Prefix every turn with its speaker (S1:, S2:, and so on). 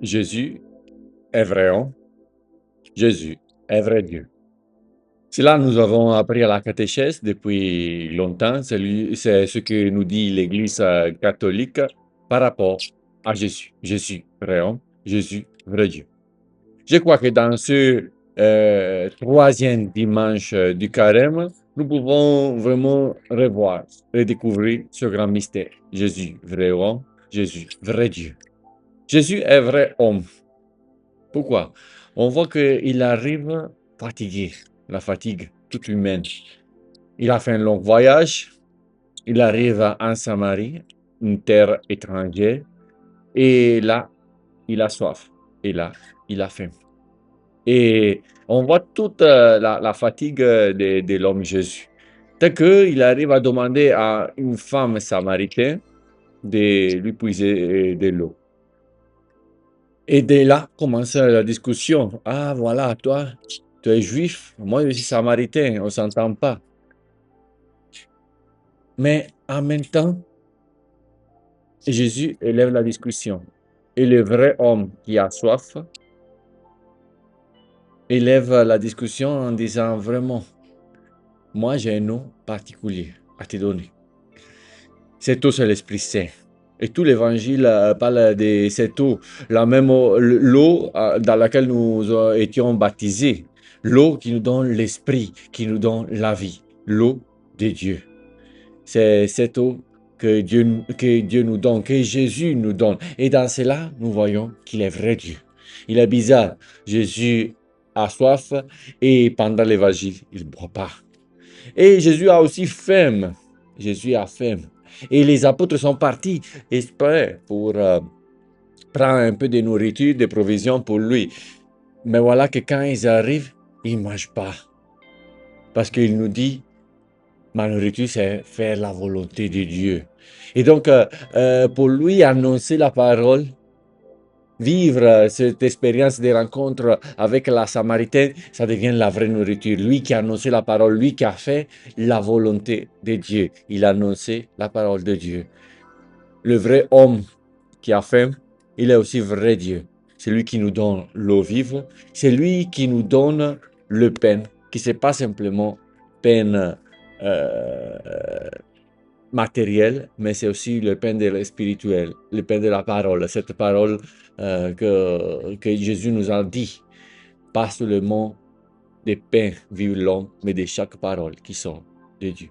S1: Jésus est vrai homme, Jésus est vrai Dieu. Cela, nous avons appris à la catéchèse depuis longtemps. C'est ce que nous dit l'Église catholique par rapport à Jésus. Jésus, vrai homme, Jésus, vrai Dieu. Je crois que dans ce troisième dimanche du carême, nous pouvons vraiment revoir, redécouvrir ce grand mystère. Jésus, vrai homme, Jésus, vrai Dieu. Jésus est vrai homme. Pourquoi? On voit qu'il arrive fatigué, la fatigue toute humaine. Il a fait un long voyage, il arrive en Samarie, une terre étrangère, et là, il a soif, et là, il a faim. Et on voit toute la fatigue de l'homme Jésus. Dès qu'il arrive à demander à une femme samaritaine de lui puiser de l'eau. Et dès là commence la discussion. Ah, voilà, toi, tu es juif, moi je suis samaritain, on ne s'entend pas. Mais en même temps, Jésus élève la discussion. Et le vrai homme qui a soif élève la discussion en disant vraiment, moi j'ai un nom particulier à te donner. Cette eau, c'est l'Esprit Saint. Et tout l'évangile parle de cette eau, la même eau, l'eau dans laquelle nous étions baptisés, l'eau qui nous donne l'Esprit, qui nous donne la vie, l'eau de Dieu. C'est cette eau que Dieu nous donne, que Jésus nous donne. Et dans cela, nous voyons qu'il est vrai Dieu. Il est bizarre. Jésus a soif et pendant l'évangile, il ne boit pas. Et Jésus a aussi faim. Jésus a faim. Et les apôtres sont partis exprès pour prendre un peu de nourriture, de provisions pour lui. Mais voilà que quand ils arrivent, ils ne mangent pas. Parce qu'il nous dit, ma nourriture, c'est faire la volonté de Dieu. Et donc, pour lui, annoncer la parole, vivre cette expérience de rencontre avec la Samaritaine, ça devient la vraie nourriture. Lui qui a annoncé la parole, lui qui a fait la volonté de Dieu. Il a annoncé la parole de Dieu. Le vrai homme qui a faim, il est aussi vrai Dieu. C'est lui qui nous donne l'eau vive. C'est lui qui nous donne le pain, qui n'est pas simplement pain matériel, mais c'est aussi le pain de spirituel, le pain de la parole, cette parole que Jésus nous a dit, pas seulement des pains vivent l'homme, mais de chaque parole qui sort de Dieu.